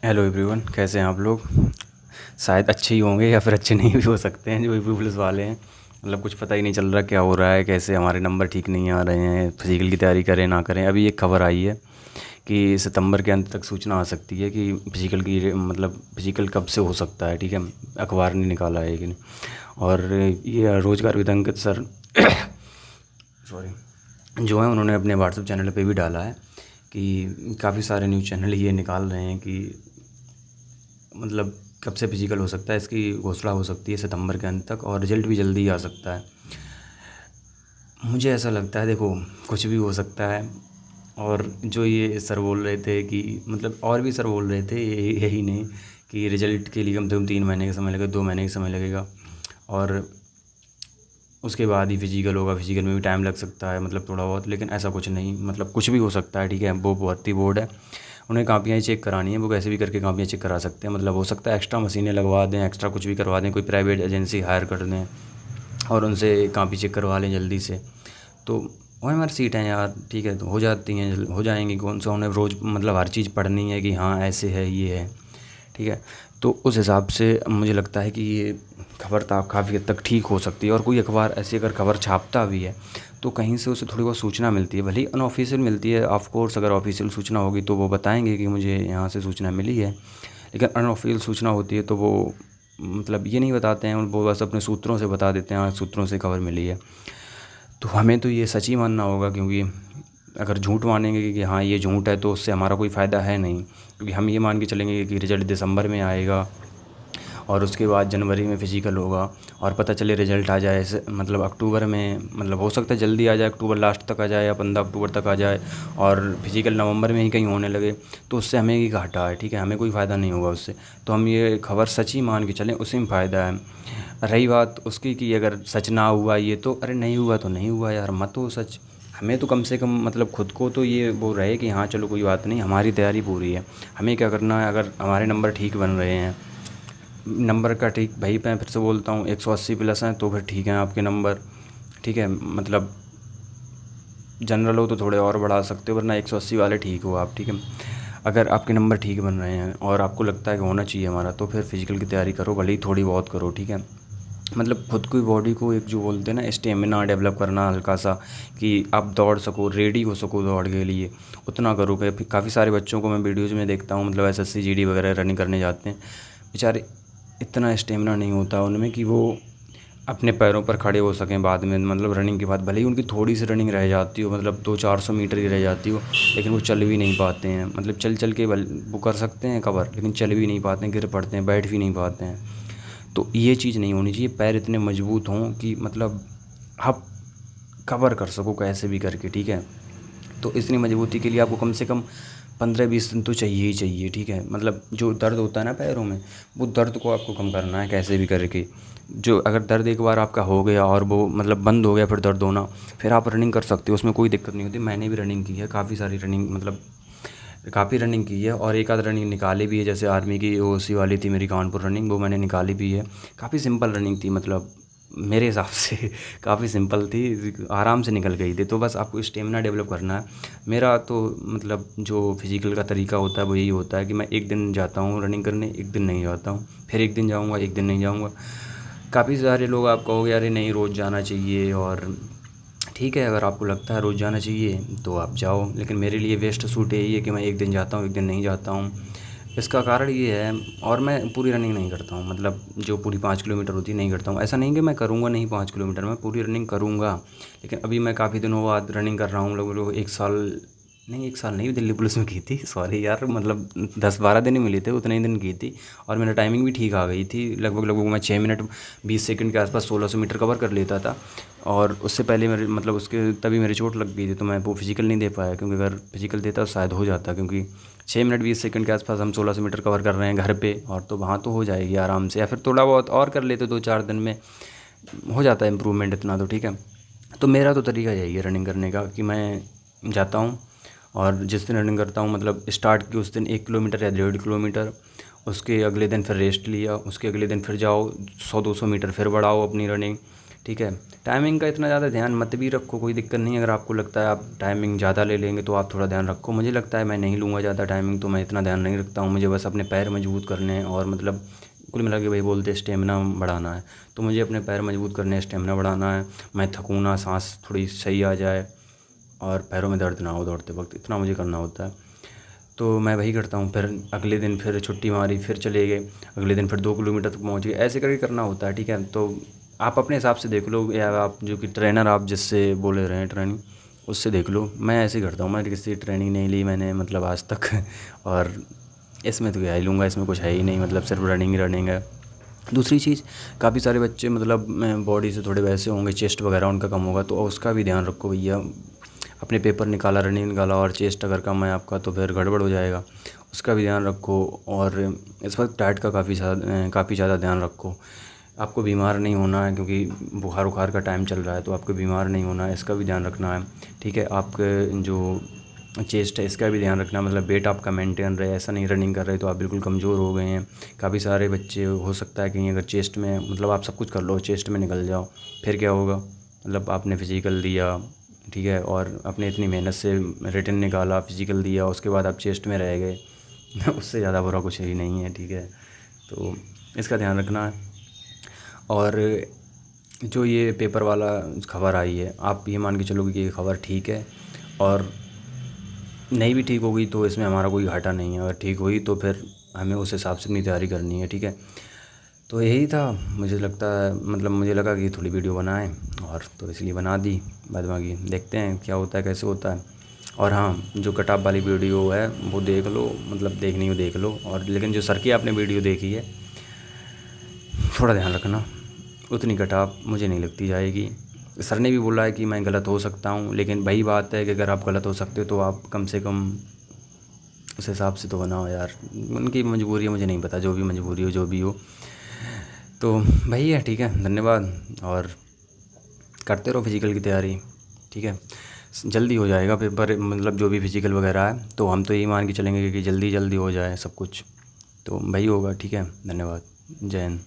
Hello everyone, कैसे हैं आप लोग। शायद अच्छे ही होंगे या फिर अच्छे नहीं भी हो सकते हैं जो भी पुलिस वाले हैं। मतलब कुछ पता ही नहीं चल रहा क्या हो रहा है, कैसे हमारे नंबर ठीक नहीं आ रहे हैं, फिजिकल की तैयारी करें ना करें। अभी एक खबर आई है कि सितंबर के अंत तक सूचना आ सकती है कि फिजिकल की मतलब फिजिकल कब से हो सकता है। ठीक है, अखबार ने निकाला है कि और ये रोज़गार विदंगत सर सॉरी जो है उन्होंने अपने व्हाट्सएप चैनल पे भी डाला है कि काफ़ी सारे न्यूज़ चैनल ये निकाल रहे हैं कि मतलब कब से फिजिकल हो सकता है, इसकी घोषणा हो सकती है सितंबर के अंत तक और रिजल्ट भी जल्दी आ सकता है। मुझे ऐसा लगता है, देखो कुछ भी हो सकता है। और जो ये सर बोल रहे थे कि मतलब और भी सर बोल रहे थे यही नहीं कि रिजल्ट के लिए कम से कम 3 महीने का समय लगेगा, 2 महीने का समय लगेगा और उसके बाद ही फिजिकल होगा। फिजिकल में भी टाइम लग सकता है मतलब थोड़ा बहुत, लेकिन ऐसा कुछ नहीं, मतलब कुछ भी हो सकता है। ठीक है, वो भर्ती बोर्ड है, उन्हें कापियाँ ही चेक करानी है, वो कैसे भी करके कापियाँ चेक करा सकते हैं। मतलब हो सकता है एक्स्ट्रा मशीनें लगवा दें, एक्स्ट्रा कुछ भी करवा दें, कोई प्राइवेट एजेंसी हायर कर दें और उनसे कापी चेक करवा लें जल्दी से। तो वो हमारी सीट है यार, ठीक है, तो हो जाती हैं, हो जाएंगी। कौन सा उन्हें रोज़ मतलब हर चीज़ पढ़नी है कि हाँ ऐसे है ये है। ठीक है, तो उस हिसाब से मुझे लगता है कि ये खबर तो काफ़ी हद तक ठीक हो सकती है। और कोई अखबार ऐसी अगर खबर छापता भी है तो कहीं से उसे थोड़ी बहुत सूचना मिलती है, भले ही अनऑफिशियल मिलती है। ऑफ कोर्स अगर ऑफिशियल सूचना होगी तो वो बताएंगे कि मुझे यहाँ से सूचना मिली है, लेकिन अनऑफिशियल सूचना होती है तो वो मतलब ये नहीं बताते हैं, वो बस अपने सूत्रों से बता देते हैं, हाँ सूत्रों से खबर मिली है। तो हमें तो ये सच ही मानना होगा, क्योंकि अगर झूठ मानेंगे कि हाँ ये झूठ है तो उससे हमारा कोई फ़ायदा है नहीं। क्योंकि हम ये मान के चलेंगे कि रिज़ल्ट दिसंबर में आएगा और उसके बाद जनवरी में फ़िज़िकल होगा और पता चले रिज़ल्ट आ जाए मतलब अक्टूबर में, मतलब हो सकता है जल्दी आ जाए, अक्टूबर लास्ट तक आ जाए या 15 अक्टूबर तक आ जाए और फिज़िकल नवंबर में ही कहीं होने लगे, तो उससे हमें ही घाटा है। ठीक है, हमें कोई फ़ायदा नहीं होगा उससे। तो हम ये खबर सच ही मान के चलें, उसी में फ़ायदा है। रही बात उसकी कि अगर सच ना हुआ ये तो अरे नहीं हुआ तो नहीं हुआ यार, मत हो सच। हमें तो कम से कम मतलब खुद को तो ये वो रहे कि हाँ चलो कोई बात नहीं, हमारी तैयारी पूरी है। हमें क्या करना है, अगर हमारे नंबर ठीक बन रहे हैं, नंबर का ठीक भाई मैं फिर से बोलता हूँ 180 प्लस हैं तो फिर ठीक है आपके नंबर। ठीक है, मतलब जनरल हो तो थोड़े और बढ़ा सकते हो, वरना 180 वाले ठीक हो आप। ठीक है, अगर आपके नंबर ठीक बन रहे हैं और आपको लगता है कि होना चाहिए हमारा, तो फिर फिज़िकल की तैयारी करो, भले ही थोड़ी बहुत करो। ठीक है, मतलब खुद की बॉडी को एक जो बोलते हैं ना स्टेमिना डेवलप करना हल्का सा, कि आप दौड़ सको, रेडी हो सको दौड़ के लिए, उतना करो। काफ़ी सारे बच्चों को मैं वीडियोज़ में देखता हूँ, मतलब एसएससी जीडी वगैरह रनिंग करने जाते हैं, बेचारे इतना स्टेमिना नहीं होता उनमें कि वो अपने पैरों पर खड़े हो सकें बाद में। मतलब रनिंग के बाद भले ही उनकी थोड़ी सी रनिंग रह जाती हो, मतलब 200-400 मीटर ही रह जाती हो, लेकिन वो चल भी नहीं पाते हैं। मतलब चल चल के वो कर सकते हैं कवर, लेकिन चल भी नहीं पाते हैं, गिर पड़ते हैं, बैठ भी नहीं पाते हैं। तो ये चीज़ नहीं होनी चाहिए, पैर इतने मजबूत हों कि मतलब आप कवर कर सको कैसे भी करके। ठीक है, तो इतनी मजबूती के लिए आपको कम से कम 15-20 दिन तो चाहिए ही चाहिए। ठीक है, मतलब जो दर्द होता है ना पैरों में, वो दर्द को आपको कम करना है कैसे भी करके। जो अगर दर्द एक बार आपका हो गया और वो मतलब बंद हो गया फिर दर्द होना, फिर आप रनिंग कर सकते हो, उसमें कोई दिक्कत नहीं होती। मैंने भी रनिंग की है, काफ़ी सारी रनिंग, मतलब काफ़ी रनिंग की है और एक आध रनिंग निकाली भी है। जैसे आर्मी की ओसी वाली थी मेरी कानपुर रनिंग, वो मैंने निकाली भी है। काफ़ी सिंपल रनिंग थी, मतलब मेरे हिसाब से काफ़ी सिंपल थी, आराम से निकल गई थी। तो बस आपको स्टेमिना डेवलप करना है। मेरा तो मतलब जो फिज़िकल का तरीका होता है वो यही होता है कि मैं एक दिन जाता हूँ रनिंग करने, एक दिन नहीं जाता हूँ, फिर एक दिन जाऊँगा, एक दिन नहीं जाऊँगा। काफ़ी सारे लोग आप कहोगे अरे नहीं रोज़ जाना चाहिए, और ठीक है अगर आपको लगता है रोज़ जाना चाहिए तो आप जाओ, लेकिन मेरे लिए बेस्ट सूट यही है कि मैं एक दिन जाता हूँ, एक दिन नहीं जाता हूँ। इसका कारण ये है, और मैं पूरी रनिंग नहीं करता हूँ, मतलब जो पूरी 5 किलोमीटर होती है नहीं करता हूँ। ऐसा नहीं कि मैं करूँगा नहीं 5 किलोमीटर, मैं पूरी रनिंग करूँगा। लेकिन अभी मैं काफ़ी दिनों बाद रनिंग कर रहा हूँ, लोग 1 साल नहीं, 1 साल नहीं, दिल्ली पुलिस में की थी, सॉरी यार, मतलब 10-12 दिन ही मिले थे, उतने ही दिन की थी। और मेरा टाइमिंग भी ठीक आ गई थी, लगभग लगभग मैं 6 मिनट 20 सेकंड के आसपास 1600 मीटर कवर कर लेता था। और उससे पहले मेरे मतलब उसके तभी मेरी चोट लग गई थी, तो मैं वो फिज़िकल नहीं दे पाया, क्योंकि अगर फिज़िकल देता तो शायद हो जाता। क्योंकि 6 मिनट 20 सेकंड के आसपास हम 1600 मीटर कवर कर रहे हैं घर पे, और तो वहाँ तो हो जाएगी आराम से, या फिर थोड़ा बहुत और कर लेते 2-4 दिन में हो जाता है इम्प्रूवमेंट इतना तो। ठीक है, तो मेरा तो तरीका यही है रनिंग करने का कि मैं जाता हूँ और जिस दिन रनिंग करता हूँ, मतलब स्टार्ट की उस दिन 1 किलोमीटर या 1.5 किलोमीटर, उसके अगले दिन फिर रेस्ट लिया, उसके अगले दिन फिर जाओ 100-200 मीटर फिर बढ़ाओ अपनी रनिंग। ठीक है। टाइमिंग का इतना ज़्यादा ध्यान मत भी रखो, कोई दिक्कत नहीं। अगर आपको लगता है आप टाइमिंग ज़्यादा ले लेंगे तो आप थोड़ा ध्यान रखो। मुझे लगता है मैं नहीं लूँगा ज़्यादा टाइमिंग, तो मैं इतना ध्यान नहीं रखता हूँ। मुझे बस अपने पैर मजबूत करने हैं और मतलब कुल मिला के वही बोलते हैं स्टेमिना बढ़ाना है। तो मुझे अपने पैर मजबूत करने हैं, स्टेमिना बढ़ाना है, मैं थकूँ ना, साँस थोड़ी सही आ जाए और पैरों में दर्द ना हो दौड़ते वक्त, इतना मुझे करना होता है। तो मैं वही करता हूँ। फिर अगले दिन फिर छुट्टी मारी, फिर चले गए, अगले दिन फिर 2 किलोमीटर तक पहुँच गए, ऐसे करके करना होता है, ठीक है। तो आप अपने हिसाब से देख लो, या आप जो कि ट्रेनर आप जिससे बोले रहे हैं ट्रेनिंग, उससे देख लो। मैं ऐसे ही करता हूँ, मैं किसी ट्रेनिंग नहीं ली मैंने मतलब आज तक और इसमें तो क्या ही लूँगा, इसमें कुछ है ही नहीं, मतलब सिर्फ रनिंग ही रनिंग है। दूसरी चीज़, काफ़ी सारे बच्चे मतलब बॉडी से थोड़े वैसे होंगे, चेस्ट वगैरह उनका कम होगा, तो उसका भी ध्यान रखो भैया। अपने पेपर निकाला, रनिंग निकाला और चेस्ट अगर कम है आपका तो फिर गड़बड़ हो जाएगा, उसका भी ध्यान रखो। और इस वक्त डाइट का काफ़ी ज़्यादा ध्यान रखो। आपको बीमार नहीं होना है, क्योंकि बुखार उखार का टाइम चल रहा है, तो आपको बीमार नहीं होना है, इसका भी ध्यान रखना है, ठीक है। आपके जो चेस्ट है इसका भी ध्यान रखना, मतलब वेट आपका मेंटेन रहे, ऐसा नहीं रनिंग कर रहे तो आप बिल्कुल कमज़ोर हो गए हैं। काफ़ी सारे बच्चे हो सकता है कहीं अगर चेस्ट में मतलब आप सब कुछ कर लो, चेस्ट में निकल जाओ, फिर क्या होगा। मतलब आपने फ़िज़िकल दिया, ठीक है, और अपने इतनी मेहनत से रिटन निकाला, फ़िज़िकल दिया, उसके बाद आप चेस्ट में रह गए उससे ज़्यादा बुरा कुछ ही नहीं है, ठीक है। तो इसका ध्यान रखना है। और जो ये पेपर वाला खबर आई है, आप ये मान के चलोगे कि ये खबर ठीक है, और नहीं भी ठीक होगी तो इसमें हमारा कोई घाटा नहीं है। अगर ठीक हुई तो फिर हमें उस हिसाब से अपनी तैयारी करनी है, ठीक है। तो यही था, मुझे लगता है मतलब मुझे लगा कि थोड़ी वीडियो बनाएं, और तो इसलिए बना दी। बाद बाकी देखते हैं क्या होता है, कैसे होता है। और हाँ, जो कटाप वाली वीडियो है वो देख लो, मतलब देखनी हो देख लो। और लेकिन जो सर की आपने वीडियो देखी है, थोड़ा ध्यान रखना, उतनी कटाप मुझे नहीं लगती जाएगी। सर ने भी बोला है कि मैं गलत हो सकता हूँ, लेकिन वही बात है कि अगर आप गलत हो सकते हो तो आप कम से कम उस हिसाब से तो बनाओ यार। उनकी मजबूरी है, मुझे नहीं पता, जो भी मजबूरी हो जो भी हो। तो वही है, ठीक है, धन्यवाद। और करते रहो फिज़िकल की तैयारी, ठीक है। जल्दी हो जाएगा पेपर, मतलब जो भी फिज़िकल वगैरह है, तो हम तो यही मान के चलेंगे कि जल्दी जल्दी हो जाए सब कुछ, तो वही होगा, ठीक है। धन्यवाद, जय हिंद।